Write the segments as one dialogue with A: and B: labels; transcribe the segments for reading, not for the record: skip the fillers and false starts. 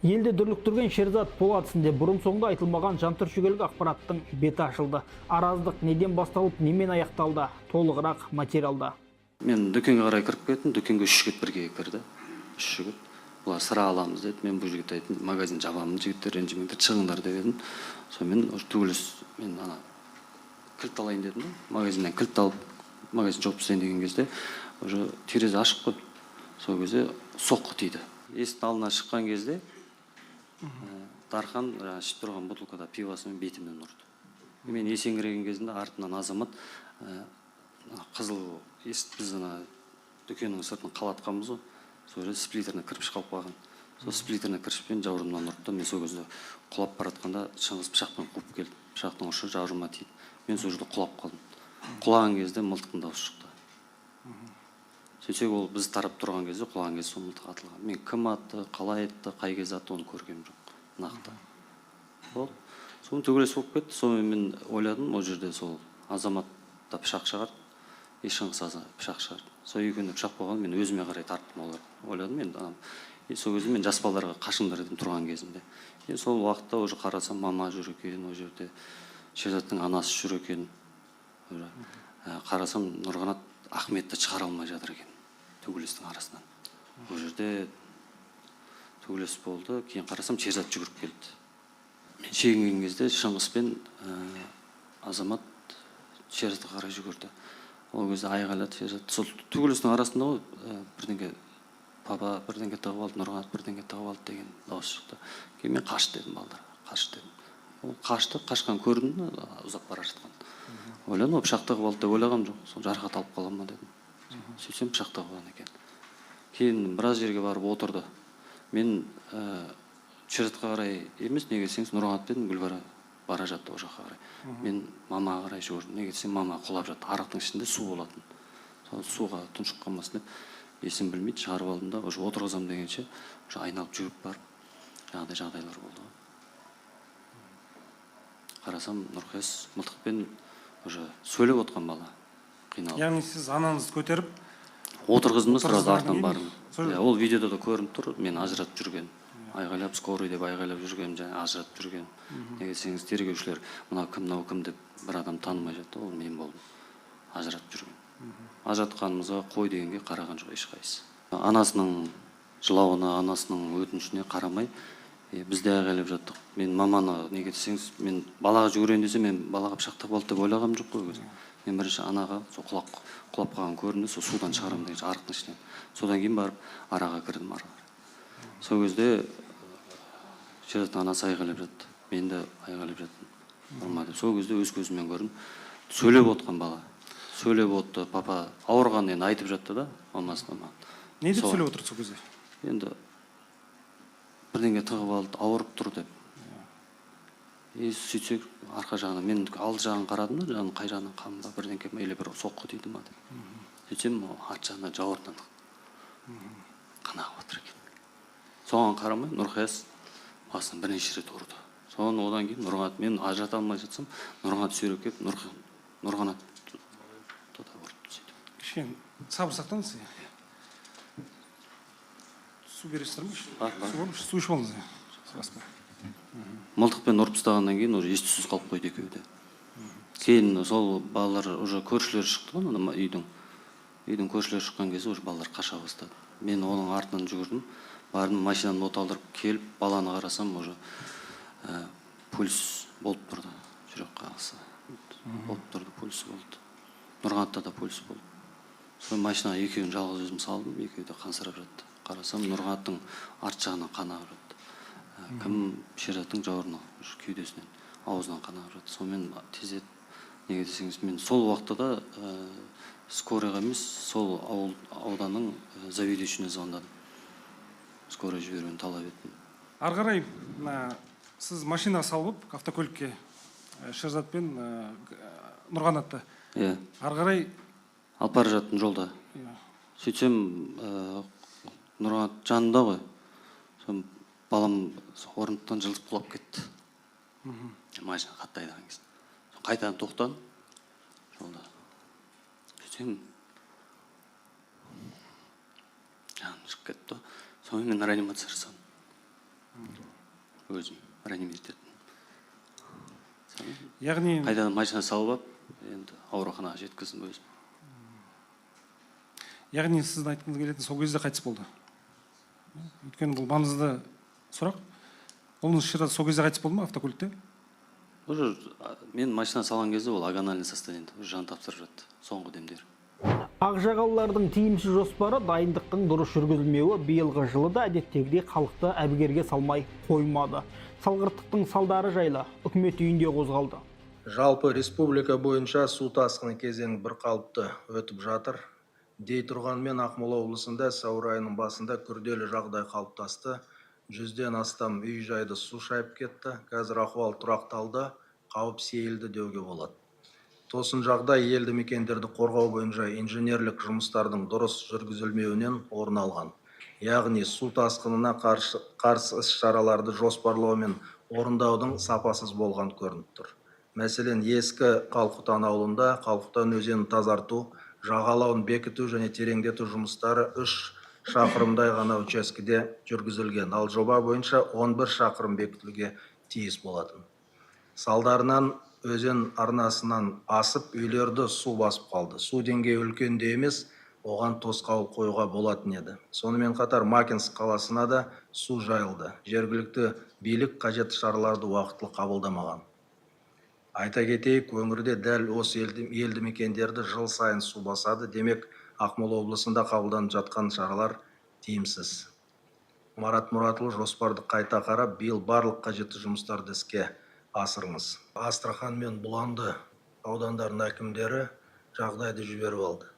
A: Елде дүрліктірген Шерзат Полат ісінде бұрын соңды айтылмаған жантүршігерлік ақпараттың беті ашылды. Араздық неден басталып, немен аяқталды? Толығырақ материалда.
B: Мен дүкенге қарай кіріп кеттім, дүкенге 3 жігіт бірге кірді. 3 жігіт. Бұлар сыра аламыз деді. Мен бұл жігіт айттым, магазин жабамын, жігіттер ренжімеңдер, шығыңдар деп едім. Сонымен түгіліс мен ана кілт алайын дедім. Магазиннен кілт алып, магазин жауып тастайын деген кезде уже терезе ашық қой. Сол кезде соққы тиді. Есіктің алдына шыққан кезде Дархан ішіп тұрған бутылкада пивасымен бетімнен ұрды. Мен есеңгіреген кезінде артынан азамат қызыл біз дүкеннің сыртын қалатқанбыз ғой. Сол жерде сплиттеріне кірпіш қалып қалған. Сол сплиттеріне кірпішпен жауырымнан ұрды. Мен сол кезде құлап баратқанда шыңғыс пышақпен қуып келді. Пышақтың ұшы жауырыма тиді. Мен сол жерде құлап қалдым. Құлаған кезде мылтықтың дауысы шықты. Сөйтсек ол біз тарап тұрған кезде құлаған кезде сол мылтық атылған. Мен кім атты, қалай атты, қай кезде атты оны көргем жоқ. Нақты. Ол соны төбелес болып кетті. Сонымен мен ойладым, ол жерде сол азаматта пышақ шығарды. Шыңғыс пышақ шығарды. Сол екеуінде пышақ болған, мен өзіме қарай тарттым олар. Ойладым мен сол кезде мен жас балаларға қашыңдар дедім тұрған кезімде. Сол уақытта уже қарасам мама жүр екен, ол жерде Шерзаттың анасы жүр екен. Қарасам Нұрғанат Ахметті шығара алмай жатыр екен. Төбелестің арасынан. Ол жерде төбелес болды. Кейін қарасам Шерзат жүгіріп келді. Мен шегінген кезде Шыңғыс пен азамат Шерзатқа қарай жүгірді. Ол кезде айғайлады Шерзат. Сол төбелестің арасында бірдеңе папа бірдеңе тығып алды, Нұрғанат бірдеңе тығып алды деген дауыс шықты. Кейін мен қаш дедім балаларға, қаш дедім. Ол қашты, қашқан көрінді, ұзап бара жатқан. Ойладым, пышақ тығып алды деп ойлағам жоқ. Сол жарақат алып қалам ма дедім. Сөйтсем пышақ тығып алған екен. Кейін біраз жерге барып отырды. Мен Шерзатқа қарай емес, неге десеңіз Нұрғанат дедім, Гүлбара бара жатты о жаққа қарай. Мен мамаға қарай жүгірдім. Неге десем мама құлап жатты. Арықтың ішінде су болатын. Сол суға тұншық қалмасын деп есім білмейді, шығарып алдым да, уже отырғызам дегенше, уже айналып жүріп барып, жағдайлар болды. Қарасам Нұрқес мылтықпен уже сөйлеп отқан бала. Қиналып.
C: Яғни сіз анаңызды көтеріп
B: отырғыздым, сразу артынан бардым. Ол видеода да көрініп тұр, мен ажыратып жүрген. Айғайлап, скорый деп айғайлап жүрген, және ажыратып жүрген. Неге десеңіз, тергеушілер, мынау кім деп бір адам танымай жатты, ол мен болдым. Ажыратып жүрген. Ажыратқанымызға қой дегенге қараған жоқ ешқайсысы. Анасының жылауына, анасының өтінішіне қарамай, біз де айғайлап жаттық. Мен маманы, неге десеңіз, мен балаға жүгірейін десе, мен балаға пышақтап алды деп ойлағам жоқ қой өзім. Мен бірінші анаға сол құлап қалған көрінді, сол судан шығарам деген арықтың ішінен. Содан кейін барып араға кірдім араға. Сол кезде Шерзаттың анасы айғайлап жатты. Мен де айғайлап жаттым. Сол кезде өз көзіммен көрдім. Сөйлеп отқан бала. Сөйлеп отты, папа ауырған енді айтып жатты да, мамасына маған.
C: Не деп сөйлеп отырды сол кезде?
B: Енді бірдеңе тығып алды, ауырып тұр деп. Сөйтсек арқа жағына, мен алды жағын қарадым да, жағын қай жағынан қамын ба, бірдеңе ма, или бір соққы тиді ма деп. Сөйтсем, арт жағына жауырыннан қанағып отыр екен. Соған қарамай Нұрқияс басынан бірнеше рет ұрды. Одан кейін Нұрғанат, мен ажырата алмай жатсам, Нұрғанат сүйреп келіп, Нұрғанат
C: кішкене сабыр сақтаңыз. Су бересіздер ме? Су ішіп алыңыз.
B: Мылтықпен ұрып тастағаннан кейін уже ес-түссіз қалып қойды екеуі де. Кейін сол балалар уже көршілер шықты ғой, үйдің көршілер шыққан кезде уже балалар қаша бастады. Мен оның артынан жүгірдім, бардым машинаны оталдырып келіп, баланы қарасам уже пульс болып тұрды, жүрек қағысы болып тұрды, пульс болды. Нұрғанатта да пульс болды. Сол машинаға екеуін жалғыз өзім салдым, екеуі де қансырап жатты. Қарасам Нұрғанаттың арт жағынан қан ағып жатты. Кім Шерзаттың жауырыны, кеудесінен, аузынан қан ағып жатты. Сонымен тездетіп, неге десеңіз, мен сол уақытта да скорыйға емес, сол ауданның заведующийіне звондадым. Скорый жіберуін талап еттім.
C: Ары қарай сіз машинаға салып, автокөлікке Шерзат пен Нұрғанатты. Ары қарай
B: алып бара жаттым жолда. Сөйтсем, Нұрғанат жанында ғой. Балам орындықтан жылып құлап кетті. Машина қатты айдаған кезде. Қайтадан тоқтадым жолда. Сөйтсем, жаным шығып кетті. Сонымен реанимация жасадым. өзім реанимировать еттім.
C: Яғни
B: Қайдан машина салып алып, енді ауруханаға жеткіздім өзім.
C: яғни сіздің айтқыңыз келетін сол кезде қайтыс болды. Өйткені бұл маңызды сұрақ. Оның шыраты сол кезде қайтыс болды ма автокөлікте?
B: Уже мен машина салған кезде ол агональный состояниеде, жан тапсырып жатты, соңғы демдер.
A: Ақжағалылардың тиімсіз жоспары дайындықтың дұрыс жүргізілмеуі биылғы жылы да әдеттегідей халықты әбігерге салмай қоймады. Салғырттықтың салдары жайлы үкімет үйінде қозғалды.
D: Жалпы республика бойынша су тасқыны кезеңі бір қалыпты өтіп жатыр. Дей тұрғанмен Ақмола облысында сәуір айының басында күрделі жағдай қалыптасты. 100-ден астам үй жайды су шайып кетті. Қазір ахуал тұрақталды, қауіп сейілді деуге болады. Тосын жағдай елді мекендерді қорғау бойынша инженерлік жұмыстардың дұрыс жүргізілмеуінен орын алған. Яғни су тасқынына қарсы іс-шараларды жоспарлау мен орындаудың сапасыз болған көрініп тұр. Мәселен, ескі Қалқұтан ауылында Қалқұтан өзенін тазарту, жағалауын бекіту және тереңдету жұмыстары 3 шақырымдай ғана учаскеде жүргізілген, ал жоба бойынша 11 шақырым бекітілуге тиіс болатын. Салдарынан өзен арнасынан асып, үйлерді су басып қалды. Су деңгейі үлкен де емес, оған тосқауыл қоюға болатын еді. Сонымен қатар Макинск қаласына да су жайылды. Жергілікті билік қажетті шараларды уақытылы қабылдамаған. Айта кетейік, өңірде дәл осы елді мекендерді жыл сайын су басады. Демек, Ақмола облысында қабылданып жатқан шаралар тиімсіз. Марат Мұратұлы, жоспарды қайта қарап, биыл барлық қажетті жұмыстарды іске асырыңыз. Астрахан мен Бұланды аудандарының әкімдері жағдайды жіберіп алды.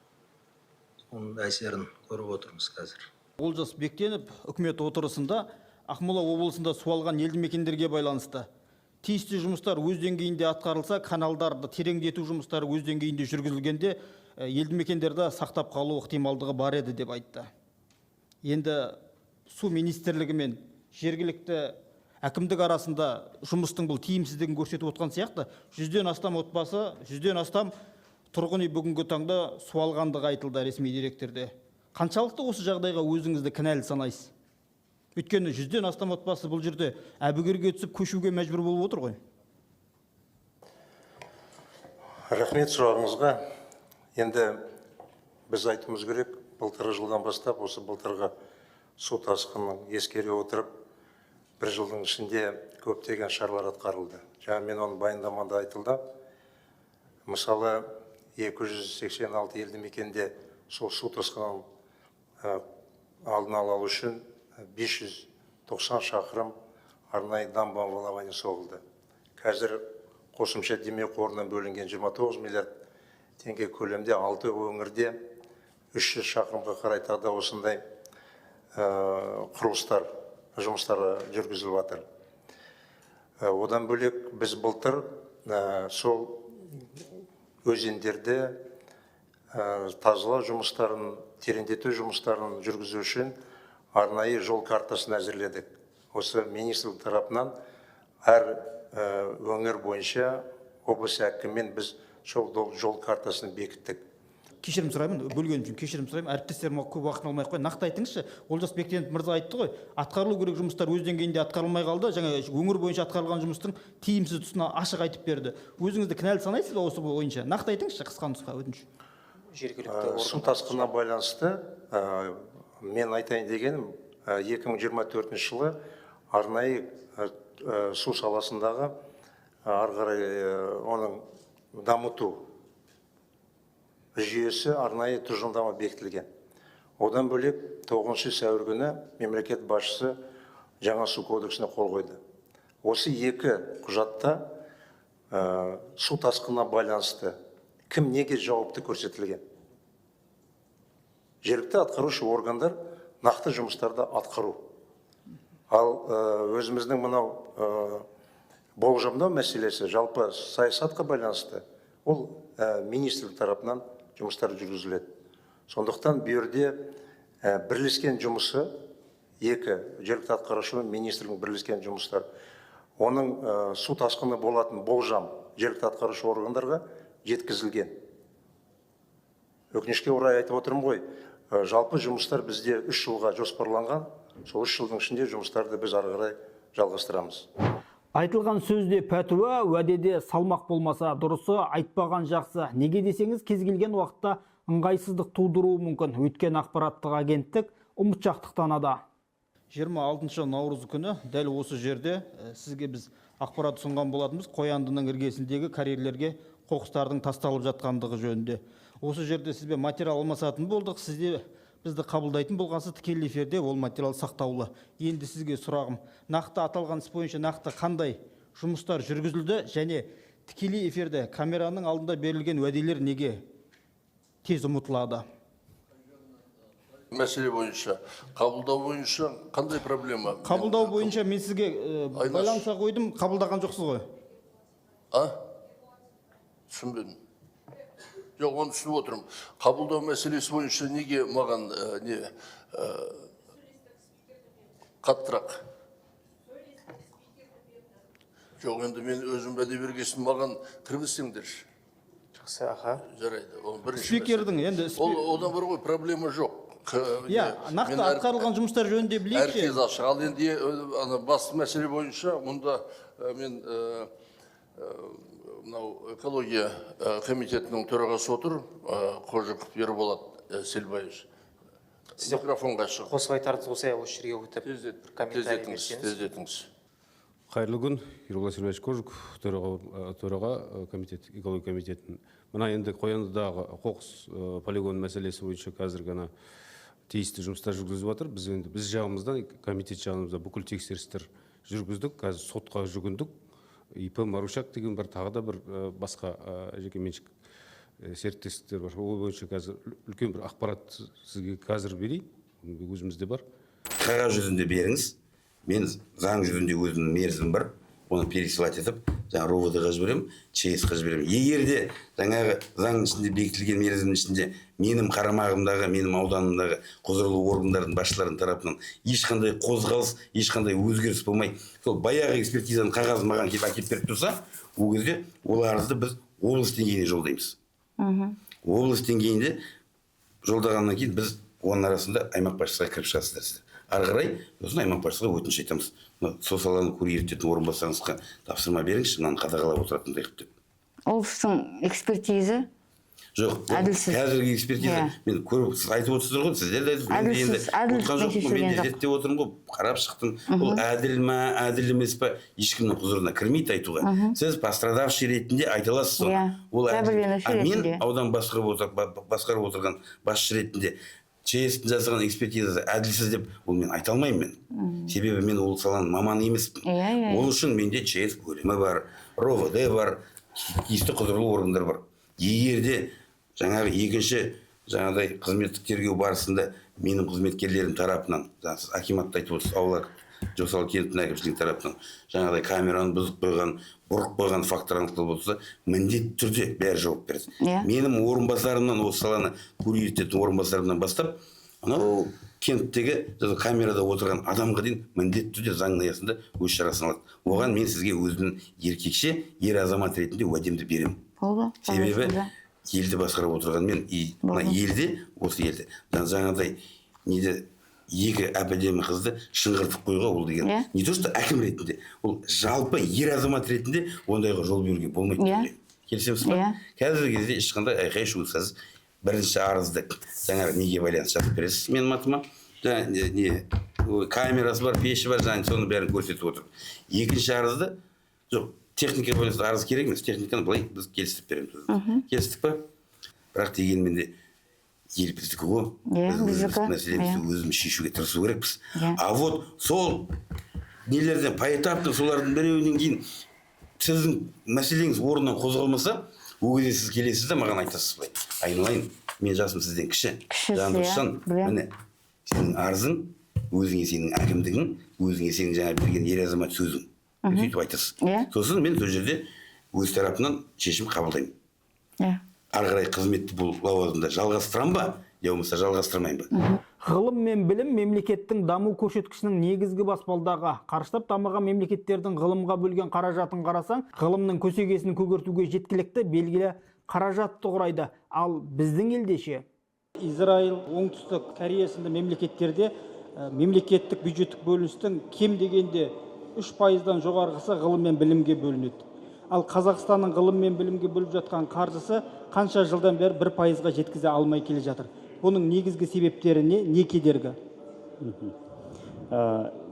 D: Оның әсерін көріп отырмыз қазір.
A: Олжас Бектенов үкімет отырысында Ақмола облысында су алған елді мекендерге байланысты тиісті жұмыстар өз деңгейінде атқарылса, каналдарды тереңдету жұмыстары өз деңгейінде жүргізілгенде елді мекендерді сақтап қалу ықтималдығы бар еді деп айтты. Енді су министрлігі мен жергілікті әкімдік арасында жұмыстың бұл тиімсіздігін көрсетіп отқан сияқты, 100-ден астам отбасы, 100-ден астам тұрғын үй бүгінгі таңда су алғандығы айтылды ресми деректерде. Қаншалықты осы жағдайға өзіңізді кінәлі санайсыз? Өйткені 100-ден астам отбасы бұл жерде әбігерге түсіп көшуге мәжбүр болып отыр ғой.
E: Рахмет сұрағыңызға. Енді біз айтуымыз керек, былтырғы жылдан бастап осы былтырғы су тасқынын ескере отырып, бір жылдың ішінде көптеген шаралар атқарылды. Жаңа мен оның баяндамада айтылды. Мысалы, 286 елді мекенде сол су тасқынын алдын алу үшін 590 шақырым арнайы дамба-волование соғылды. Қазір қосымша демек қорынан бөлінген 29 миллиард теңге көлемде 6 өңірде 300 шақырымға қарай тағы осындай құрылыстар, жұмыстары жүргізіліп жатыр. Одан бөлек біз былтыр сол өзендерде тазалау жұмыстарын, тереңдету жұмыстарын жүргізу үшін арнайы жол картасын әзірледік. Осы министрлік тарапынан әр өңір бойынша облыс әкімімен біз жол картасын бекіттік.
A: Кешірім сұраймын, бөлгенім үшін кешірім сұраймын. Әріптестерім көп уақытын алмай қой. Нақты айтыңызшы, Олжас Бектенов мырза айтты ғой, атқарылу керек жұмыстар өз деңгейінде атқарылмай қалды. Жаңа өңір бойынша атқарылған жұмыстың тиімсіз тұсына ашық айтып берді. Өзіңізді кінәлі санайсыз ба осы бойынша? Нақты айтыңызшы, қысқа нұсқа өтініш.
E: Су тасқынына байланысты мен айтайын дегенім, 2024 жылы арнайы су саласындағы ары қарай оның дамыту жүйесі арнайы тұжырымдама бекітілген. Одан бөлек 9 сәуір күні мемлекет басшысы жаңа су кодексіне қол қойды. Осы екі құжатта су тасқынына байланысты кім неге жауапты көрсетілген? Жергілікті атқарушы органдар нақты жұмыстарды атқару. Ал өзіміздің мынау болжамдау мәселесі жалпы саясатқа байланысты ол министрлік тарапынан жұмыстар жүргізіледі. Сондықтан берде бірлескен жұмысы екі жергілікті атқарушы министрлігінің бірлескен жұмыстар. Оның су тасқыны болатын болжам жергілікті атқарушы органдарға жеткізілген. Өкінішке орай айтып отырмын ғой, жалпы жұмыстар бізде 3 жылға жоспарланған. Сол 3 жылдың ішінде жұмыстарды біз ары қарай жалғастырамыз.
A: Айтылған сөзде пәтуа, уәдеде салмақ болмаса дұрысы, айтпаған жақсы. Неге десеңіз, кез келген уақытта ыңғайсыздық тудыруы мүмкін. Өткен ақпараттық агенттік ұмытшақтықтанады. 26 наурыз күні дәл осы жерде сізге біз ақпарат ұсынған болатынбыз. Қояндының іргесіндегі карьерлерге қоқыстардың тасталып жатқандығы жөнінде. Осы жерде сізбен материал алмасатын болдық. Сізде бізді қабылдайтын болғансыз, тікелей эфирде ол материал сақтаулы. Енді сізге сұрағым, нақты аталған іс бойынша нақты қандай жұмыстар жүргізілді және тікелей эфирде камераның алдында берілген уәделер неге тез ұмытылады?
F: Мәселе бойынша, қабылдау бойынша қандай проблема?
A: Қабылдау бойынша мен сізге байланыса қойдым, қабылдаған жоқсыз ғой?
F: Түсінбедім. Жоқ, оны түсініп отырмын. Қабылдау мәселесі бойынша неге маған қаттырақ? Жоқ, енді мен өзім бәде бергесін маған кіргізсеңдер.
C: Жақсы, аға.
F: Жарайды. Ол бірінші
A: Спикердің енді...
F: Одан бір ғой, проблема жоқ.
A: Нақты атқарылған жұмыстар жөнінде білейікші.
F: Әркез ашық. Ал енді басты мәселе бойынша, мұнда мен экология комитетінің төрағасы отыр, Қожықов Ерболат Селбаевич. Микрофонға шығып.
C: Қосып айтарыңыз осы жерге өтіп
F: Тездетіңіз.
G: Қайырлы күн, Ерболат Селбаевич Қожықов, төраға комитет, экология комитетінің. Мына енді Қояндыдағы қоқыс полигон мәселесі бойынша қазір ғана тиісті жұмыстар жүргізіп жатыр. Біз жағымыздан, комитет жағымызда бүкіл тексерістер жүргіздік, қазір сотқа жүгіндік. ИП Марушак деген бір тағы да бір басқа жекеменшік серіктестіктер бар. Ол бойынша қазір үлкен бір ақпарат сізге қазір берейін, өзімізде бар.
H: Қағаз жүзінде беріңіз. Мен заң жүзінде өзімнің мерзім бар. Оны пересылать етіп, жаңа РОВД-ға жіберемін, ЧС-ға жіберемін. Егер де жаңағы заң ішінде бекітілген мерзімнің ішінде менің қарамағымдағы, менің ауданымдағы құзырлы органдардың басшыларының тарапынан ешқандай қозғалыс, ешқандай өзгеріс болмай, сол баяғы экспертизаның қағазын маған әкеліп беріп тұрса, ол кезде ол арызды біз облыс деңгейіне жолдаймыз. Облыс деңгейінде жолдағаннан кейін біз оның арасында аймақ басшысына кіріп шығасыздар. Ары қарай сосын аймақ басшысына өтініш айтамыз. Сол саланы курьерлердің орынбасарыңызға тапсырма беріңізші, мынаны қадағалап отыратындай қылып деп.
I: Облыстың экспертиза
H: жоқ,
I: әділсіз.
H: Қазіргі экспертиза мен көріп айтып отырсыздар ғой, сіздер де айтып мен де зерттеп отырмын ғой, қарап шықтым. Ол әділ ма, әділ емес па, ешкімнің құзырына кірмейді айтуға. Сіз пострадавший ретінде айта аласыз соны. Ол мен аудан басқарып отырған басшы ретінде ЧС-тің жасаған экспертизасы әділсіз деп ол мен айта алмаймын мен. Себебі мен ол саланың маманы емеспін. Ол үшін менде ЧС бөлімі бар, РОВД бар, тиісті құзырлы органдар бар. Егер де жаңағы екінші жаңағыдай қызметтік тергеу барысында менің қызметкерлерім тарапынан, сіз акиматты айтып отырсыз, аула Жосалы кентінің әкімшілік тарапынан жаңағыдай камераны бұзып қойған, бұрып қойған фактор анықталып отырса, міндетті түрде бәрі жауап береді. Менің орынбасарымнан, осы саланы курьерлердің орынбасарымнан бастап, анау кенттегі камерада отырған адамға дейін міндетті түрде заңның аясында өз шарасын алады. Оған мен сізге өзімнің еркекше, ер азамат ретінде уәдемді беремін. Себебі елді басқарып отырған мен, елде, осы елде, жаңағыдай неде екі әп-әдемі қызды шыңғыртып қойға ол деген не то что әкім ретінде, ол жалпы ер азамат ретінде ондайға жол беруге болмайды. Келісеміз ба? Қазіргі кезде ешқандай айқай шусыз бірінші арызды жаңағы неге байланысты жазып бересіз менің атыма. Камерасы бар, пеші бар, соны бәрін көрсетіп отыр. Екінші арызды, жоқ, техника байланысты арыз керек емес, техниканы былай біз келістіріп береміз. Келістік па? Бірақ дегенмен де ел біздікі ғой, біз мәселемізді өзіміз шешуге тырысу керекпіз. А вот сол нелерден поэтапты солардың біреуінен кейін сіздің мәселеңіз орнынан қозғалмаса, ол кезде сіз келесіз де маған айтасыз былай. Айналайын, мен жасым сізден кіші. Жандосжан, міне, сенің арызың, өзіңе сенің әкімдігің, өзіңе сенің жаңа берген ер азамат сөзің. Сөйтіп айтасыз. Сосын мен сол жерде өз тарапынан шешім қабылдаймын. Ары қарай қызметті бұл лауазымда жалғастырам ба, я болмаса жалғастырмайым ба?
A: Ғылым мен білім мемлекеттің даму көрсеткішінің негізгі баспалдағы. Қарыштап дамыған мемлекеттердің ғылымға бөлген қаражатын қарасаң, ғылымның көсегесін көгертуге жеткілікті белгілі қаражатты құрайды. Ал біздің елдеше Израиль, Оңтүстік Корея сынды мемлекеттерде мемлекеттік бюджеттік бөліністің кем дегенде 3%-дан жоғарғысы ғылым мен білімге бөлінеді. Ал Қазақстанның ғылым мен білімге бөліп жатқан қаржысы қанша жылдан бері 1%-ға жеткізе алмай келе жатыр. Бұның негізгі себептері не кедергі?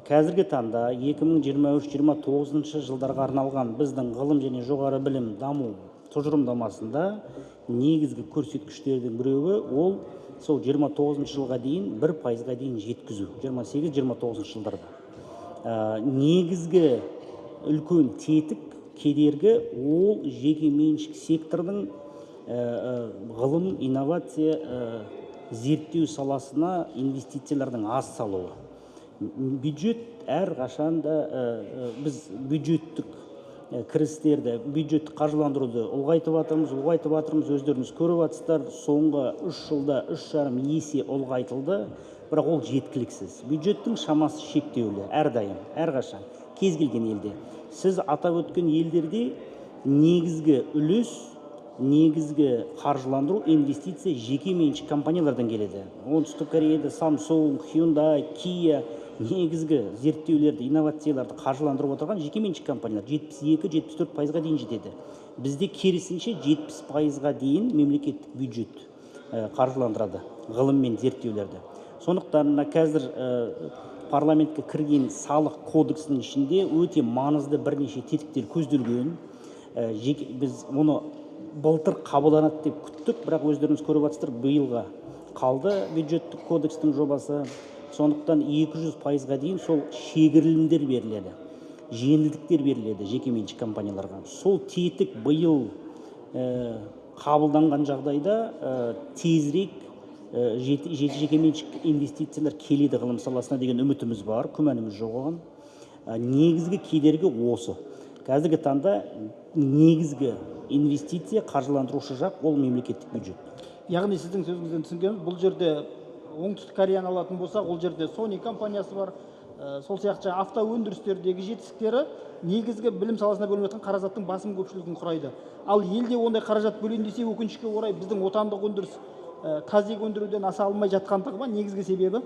J: Қазіргі таңда 2023-2029 жылдарға арналған біздің ғылым және жоғары білім даму тұжырымдамасында негізгі көрсеткіштердің біреуі ол сол 29 жылға дейін 1%-ға дейін жеткізу, 28-29 жылдарда. Негізгі үлкен тетік кедергі ол жеке меншік сектордың ғылым, инновация, зерттеу саласына инвестициялардың аз салуы. Бюджет әрқашанда біз бюджеттік кірістерді, бюджеттік қаржыландыруды ұлғайтып жатырмыз, өздеріңіз көріп жатсыздар, соңғы 3 жылда 3,5 есе ұлғайтылды, бірақ ол жеткіліксіз. Бюджеттің шамасы шектеулі, әрдайым, әрқашан, кез келген елде. Сіз атап өткен елдерде негізгі үлес, негізгі қаржыландыру, инвестиция жеке меншік компаниялардан келеді. Оңтүстік Кореяда Samsung, Hyundai, Kia негізгі зерттеулерді, инновацияларды қаржыландырып отырған жеке меншік компаниялар 72-74%-ға дейін жетеді. Бізде керісінше 70%-ға дейін мемлекеттік бюджет қаржыландырады ғылым мен зерттеулерді. Сондықтан қазір парламентке кірген салық кодексінің ішінде өте маңызды бірнеше тетіктер көзделген. Біз оны былтыр қабылданады деп күттік, бірақ өздеріңіз көріп жатсыздар, биылға қалды бюджеттік кодекстің жобасы. Сондықтан 200%-ға дейін сол шегірілімдер беріледі, жеңілдіктер беріледі жеке меншік компанияларға. Сол тетік биыл қабылданған жағдайда тезірек жеке меншік инвестициялар келеді ғылым саласына деген үмітіміз бар, күмәніміз жоқ оған. Негізгі кедергі осы. Қазіргі таңда негізгі инвестиция қаржыландырушы жақ ол мемлекеттік бюджет.
A: Яғни сіздің сөзіңізден түсінгенім, бұл жерде оңтүстік Кореяны алатын болсақ, ол жерде Sony компаниясы бар, сол сияқты автоөндірістердегі жетістіктері негізгі білім саласына бөлініп жатқан қаражаттың басым көпшілігін құрайды. Ал елде ондай қаражат бөлінген десе, өкінішке орай біздің отандық өндіріс қазек өндіруден аса алмай жатқандығы ма негізгі себебі?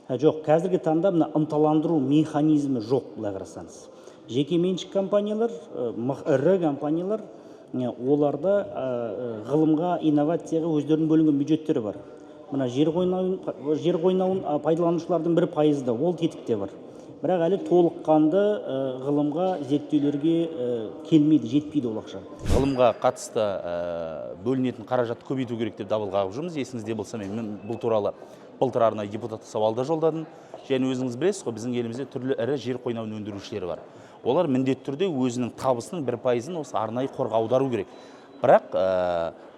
J: Жоқ, қазіргі таңда мына ынталандыру механизмі жоқ, былай қарасаңыз. Жеке меншік компаниялар, ірі компаниялар, оларда ғылымға, инновацияға өздерінің бөлінген бюджеттері бар. Мына жер қойнауын пайдаланушылардың 1%-да ол тетікте бар. Бірақ әлі толыққанды ғылымға, зерттеулерге келмейді, жетпейді ол ақша.
K: Ғылымға қатысты бөлінетін қаражатты көбейту керек деп дабыл қағып жүрміз. Есіңізде болса, мен бұл туралы былтыр арнайы депутаттық сауалда жолдадым. Және өзіңіз білесіз ғой, біздің елімізде түрлі ірі жер қойнауын өндірушілері бар. Олар міндетті түрде өзінің табысының 1%-ын осы арнайы қорға аудару керек. Бірақ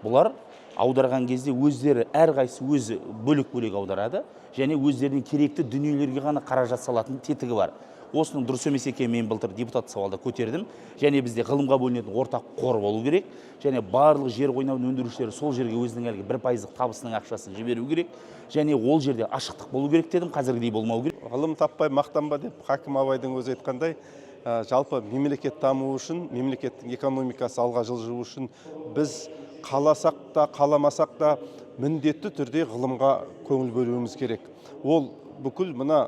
K: бұлар аударған кезде өздері әрқайсысы өзі бөлек-бөлек аударады, және өздерінің керекті дүниелерге ғана қаражат салатын тетігі бар. Осының дұрыс емес екенін мен былтыр депутат сауалда көтердім. Және бізде ғылымға бөлінетін ортақ қор болу керек, және барлық жер қойнауын өндірушілері сол жерге өзінің әлгі 1%-ық табысының ақшасын жіберу керек, және ол жерде ашықтық болу керек дедім, қазіргідей болмау керек.
L: Ғылым таппай мақтанба деп Хакім Абайдың өзі айтқандай, жалпы мемлекет дамуы үшін, мемлекеттің экономикасы алға жылжуы үшін біз қаласақ та, қаламасақ та міндетті түрде ғылымға көңіл бөлуіміз керек. Ол бүкіл мына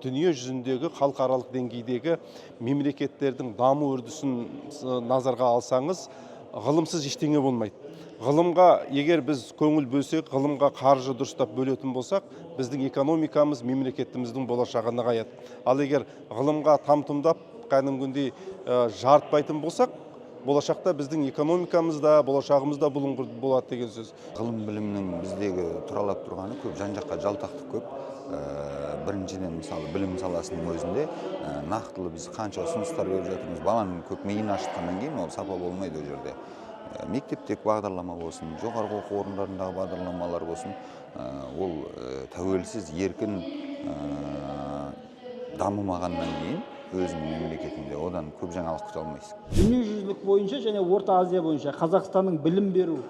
L: дүние жүзіндегі халықаралық деңгейдегі мемлекеттердің даму үрдісін назарға алсаңыз, ғылымсыз ештеңе болмайды. Ғылымға егер біз көңіл бөлсек, ғылымға қаржы дұрыстап бөлетін болсақ, біздің экономикамыз мемлекетіміздің болашағы нығаяды. Ал егер ғылымға там-тұмдап, кәдімгідей жарытпайтын болсақ, болашақта біздің экономикамызда, болашағымызда бұлыңғыр болады деген сөз.
M: Ғылым білімнің біздегі тұралап тұрғаны көп, жан-жаққа жалтақтық көп. Біріншіден, мысалы, білім саласының өзінде нақтылы біз қанша ұсыныстар беріп жатырмыз. Баланың көп миын ашытқаннан кейін ол сапа болмайды ол жерде. Мектептегі бағдарлама болсын, жоғарғы оқу орындарындағы бағдарламалар болсын, ол тәуелсіз, еркін дамымағаннан кейін өзінің мемлекетінде одан көп жаңалық күте алмайсыз.
A: Дүниежүзілік бойынша және Орта Азия бойынша Қазақстанның білім беру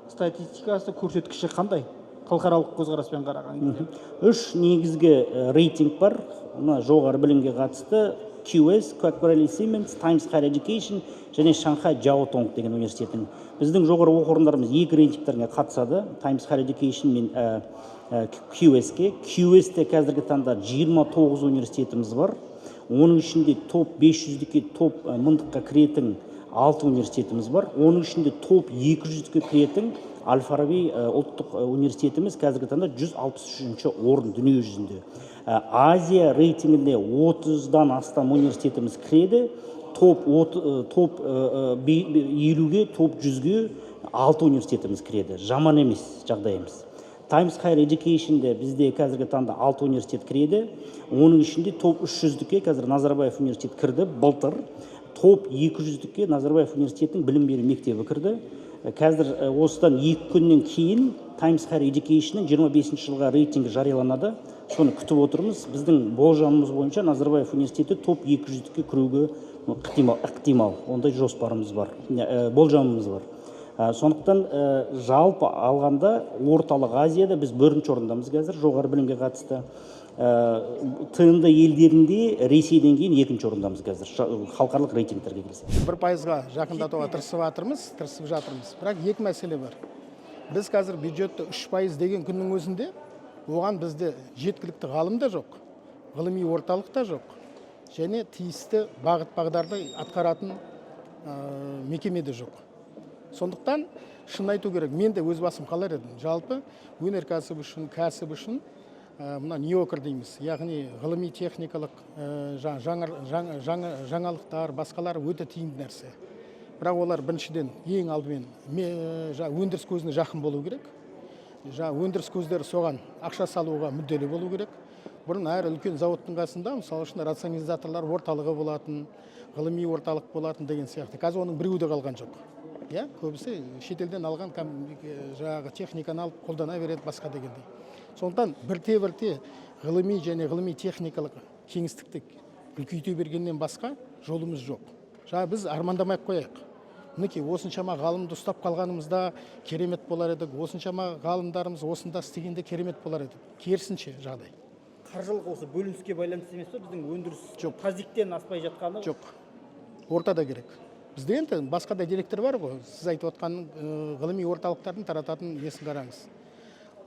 A: статистикасы көрсеткіші қандай? Халықаралық көзқараспен қараған.
J: 3 негізгі рейтинг бар. Жоғары білімге қатысты QS, Quacquarelli Siemens, Times Higher Education және Шанхай Jiaotong деген университеттің. Біздің жоғары оқу орындарымыз 2 рейтингтерге қатысады. Times Higher Education мен QS-ке. QS-те қазіргі таңда 29 университетіміз бар. Оның ішінде топ 500-ке, топ 1000-қа кіретін 6 университетіміз бар. Оның ішінде топ 200-ке кіретін Әл-Фараби ұлттық университетіміз қазіргі таңда 163-ші орын дүние жүзінде. Азия рейтингінде 30-дан астам университетіміз кіреді. Топ 50-ге, топ 100-ге 6 университетіміз кіреді. Жаман емес жағдайымыз. Times Higher Education'де бізде қазіргі таңда 6 университет кіреді. Оның ішінде топ 300-ке қазір Назарбаев университет кірді, былтыр. Топ 200-ке Назарбаев университетінің білім беру мектебі кірді. Қазір осыдан 2 күннен кейін Times Higher Education'ның 25 жылға рейтингі жарияланады. Соны күтіп отырмыз. Біздің болжамымыз бойынша Назарбаев университеті топ 200-ке кіруге ықтимал. Ондай жоспарымыз бар, болжамымыз бар. Сондықтан жалпы алғанда орталық Азияда біз 1-ші орындамыз қазір жоғары білімге қатысты. ТНД елдерінде Ресейден кейін 2-ші орындамыз қазір халықаралық рейтингтерге келсе.
N: 1%-ға жақындатуға тырысып жатырмыз. Бірақ екі мәселе бар. Біз қазір бюджетті 3% деген күннің өзінде оған бізде жеткілікті ғалым да жоқ, ғылыми орталық та жоқ, және тиісті бағыт-бағдарды атқаратын мекеме де жоқ. Сондықтан шын айту керек, мен де өз басым қалар едім. Жалпы өнеркәсіп үшін, кәсіп үшін мына неокр дейміз, яғни ғылыми техникалық жаңалықтар, басқалар өте тиімді нәрсе. Бірақ олар біріншіден ең алдымен өндіріс көзіне жақын болу керек. Өндіріс көздері соған ақша салуға мүдделі болу керек. Бұрын әр үлкен заводтың қасында, мысалы үшін рационализаторлар орталығы болатын, ғылыми орталық болатын деген сияқты. Қазір оның біреуі де қалған жоқ. Көбісі шетелден алған техниканы алып қолдана береді басқа дегендей. Сондықтан бірте-бірте ғылыми және ғылыми техникалық кеңістікті үлкейте бергеннен басқа жолымыз жоқ. Біз армандамай қояйық. Мінекей осыншама ғалымды ұстап қалғанымызда керемет болар едік, осыншама ғалымдарымыз осында істегенде керемет болар едік. Керісінше жағдай.
A: Қаржылық осы бөлініске байланысты емес пе біздің өндіріс қазіктен аспай жатқаны?
N: Жоқ. Ортада керек. Бізде енді басқа да деректер бар ғой. Сіз айтып отқан ғылыми орталықтардың тарататын несін қараңыз.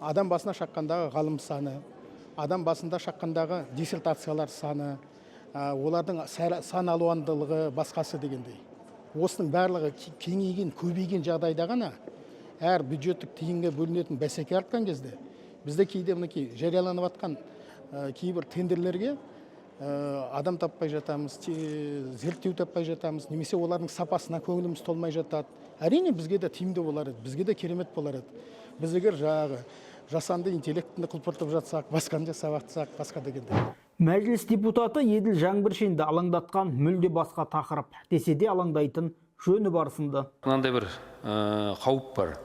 N: Адам басына шаққандағы ғалым саны, адам басында шаққандағы диссертациялар саны, олардың сан алуандылығы басқасы дегендей. Осының барлығы кеңейген, көбейген жағдайда ғана әр бюджеттік тиынға бөлінетін бәсеке артқан кезде бізде кейде мінекей жарияланып жатқан кейбір тендерлерге адам таппай жатамыз, зерттеу таппай жатамыз, немесе олардың сапасына көңіліміз толмай жатады. Әрине бізге де тиімді болар еді, бізге де керемет болар еді. Біз егер жасанды интеллектіні құлпыртып жатсақ, басқаны жасап жатсақ, басқа дегенде.
A: Мәжіліс депутаты Еділ Жаңбыршинді алаңдатқан мүлде басқа тақырып, десе де алаңдайтын жөні барысында.
O: Мынандай бір қауіп бар.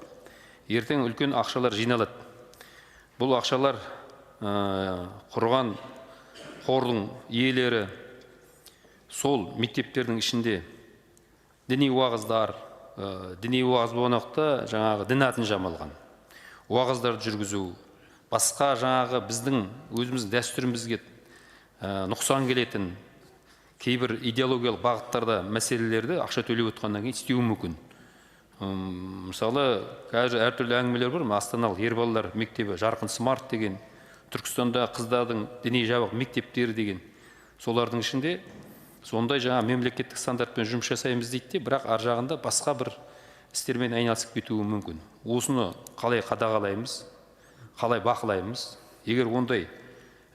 O: Ертең үлкен ақшалар жиналады. Бұл ақшалар құрған қордың иелері сол мектептердің ішінде діни уағыздар, діни уағыз болғандықта жаңағы дін атын жамалған уағыздарды жүргізу, басқа жаңағы біздің өзіміздің дәстүрімізге нұқсан келетін кейбір идеологиялық бағыттарда мәселелерді ақша төлеп отқаннан кейін істеуі мүмкін. Мысалы, қазір әртүрлі әңгімелер бар. Астаналық ер балалар мектебі жарқын смарт деген, Түркістанда қыздардың діни жабық мектептері деген, солардың ішінде сондай жаңа мемлекеттік стандартпен жұмыс жасаймыз дейді, бірақ ар жағында басқа бір істермен айналысып кетуі мүмкін. Осыны қалай қадағалаймыз, қалай бақылаймыз? Егер ондай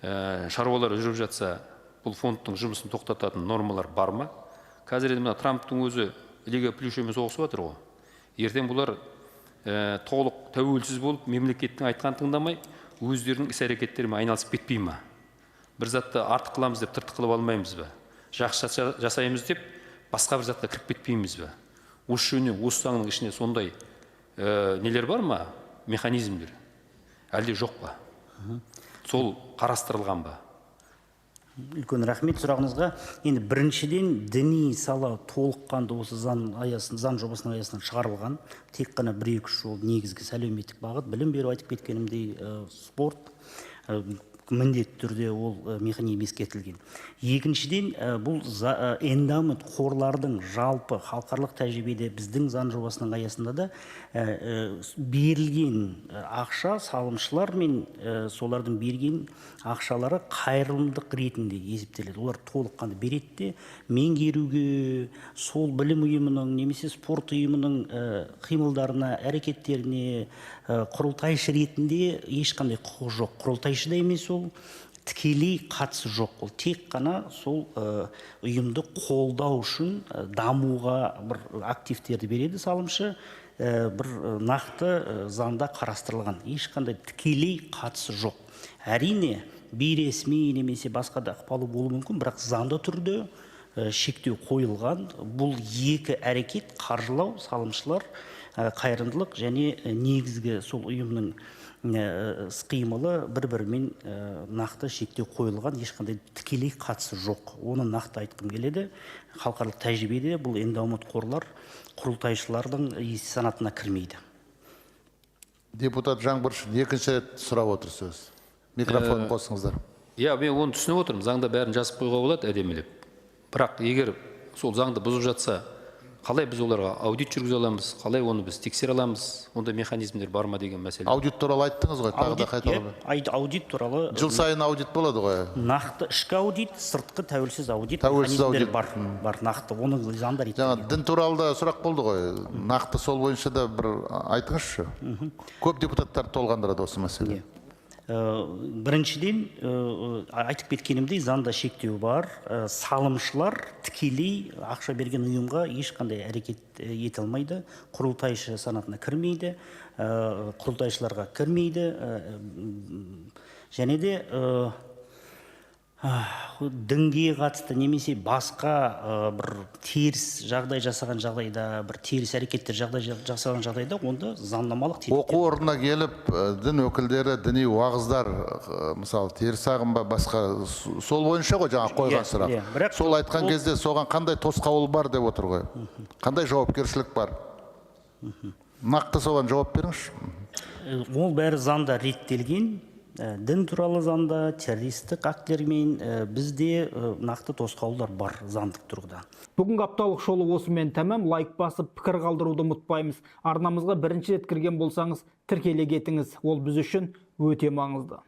O: шаруалар жүріп жатса, бұл фондтың жұмысын тоқтататын нормалар бар ма? Қазір енді Трамптың өзі ілеге плюшемен соғысып жатыр ғой. Ертең бұлар толық тәуелсіз болып, мемлекеттің айтқанын тыңдамай, өздерінің іс-әрекеттерімен айналысып кетпей ма? Бір затты артық қыламыз деп тыртық қылып алмаймыз ба? Жақсы жасаймыз деп басқа бір затқа кіріп кетпейміз ба? Осы жөнінен, осы заңның ішінде сондай нелер бар ма? Механизмдер? Әлде жоқ па? Сол қарастырылған ба?
J: Үлкен рахмет сұрағыңызға. Енді біріншіден діни сала толыққанды осы заң жобасының аясынан шығарылған. Тек қана 1-2 жол негізгі әлеуметтік бағыт, білім беру айтып кеткенімдей, спорт, міндетті түрде ол механизм ескертілген. Екіншіден, бұл эндамент қорлардың жалпы халықаралық тәжірибеде біздің заң жобасының аясында да берілген ақша салымшылар мен солардың берген ақшалары қайырымдылық ретінде есептеледі. Олар толыққанды береді де меңгеруге, сол білім ұйымының немесе спорт ұйымының қимылдарына, әрекеттеріне құрылтайшы ретінде ешқандай құқы жоқ. Құрылтайшы да емес, ол тікелей қатысы жоқ. Ол тек қана сол ұйымды қолдау үшін дамуға бір активтерді береді салымшы, бір нақты заңда қарастырылған. Ешқандай тікелей қатысы жоқ. Әрине, бейресми немесе басқа да ықпалы болуы мүмкін, бірақ заңды түрде шектеу қойылған. Бұл екі әрекет қаржылау, салымшылар, қайырымдылық және негізгі сол ұйымның іс-қимылы бір-бірімен нақты шектеу қойылған, ешқандай тікелей қатысы жоқ. Оны нақты айтқым келеді. Халықаралық тәжірибеде бұл эндаумент қорлар құрылтайшылардың санатына кірмейді.
P: Депутат Жаңбыршин екінші рет сұрап отыр сөз. Микрофон қосыңыздар.
O: Иә, мен оны түсініп отырмын. Заңда бәрін жазып қойға болады әдемілеп. Бірақ егер сол заңды бұзып жатса, қалай біз оларға аудит жүргізе аламыз, қалай оны біз тексере аламыз, онда механизмдер бар ма деген мәселе.
P: Аудит туралы айттыңыз ғой, тағы да қайталап.
J: Аудит туралы
P: Жыл сайын аудит болады ғой.
J: Нақты ішкі аудит, сыртқы тәуелсіз аудит бар. Нақты, оны заңдар еткен.
P: Жаңа дін туралы да сұрақ болды ғой. Нақты сол бойынша да бір айтыңызшы. Көп депутаттар толғандырады осы мәселе.
J: Біріншіден, айтып кеткенімдей, заңда шектеу бар. Салымшылар тікелей ақша берген ұйымға ешқандай әрекет ете алмайды. Құрылтайшы санатына кірмейді, құрылтайшыларға кірмейді. Және де дінге қатысты немесе басқа бір теріс жағдай жасаған жағдайда, бір теріс әрекеттер жасаған жағдайда, онда заңнамалық
P: оқу орнына келіп, дін өкілдері, діни уағыздар, мысалы, теріс ағым ба, басқа, сол бойынша ғой жаңа қойған сұрақ. Сол айтқан кезде соған қандай тосқауыл бар деп отыр ғой. Қандай жауапкершілік бар? Нақты соған жауап беріңізші.
J: Ол бәрі заңда реттелген. Дін туралы заңда, террористік актілермен бізде нақты тосқаулар бар заңдық тұрғыда.
A: Бүгінгі апталық шолу осымен тәмам. Лайк басып, пікір қалдыруды ұмытпаймыз. Арнамызға бірінші рет кірген болсаңыз, тіркеле кетіңіз. Ол біз үшін өте маңызды.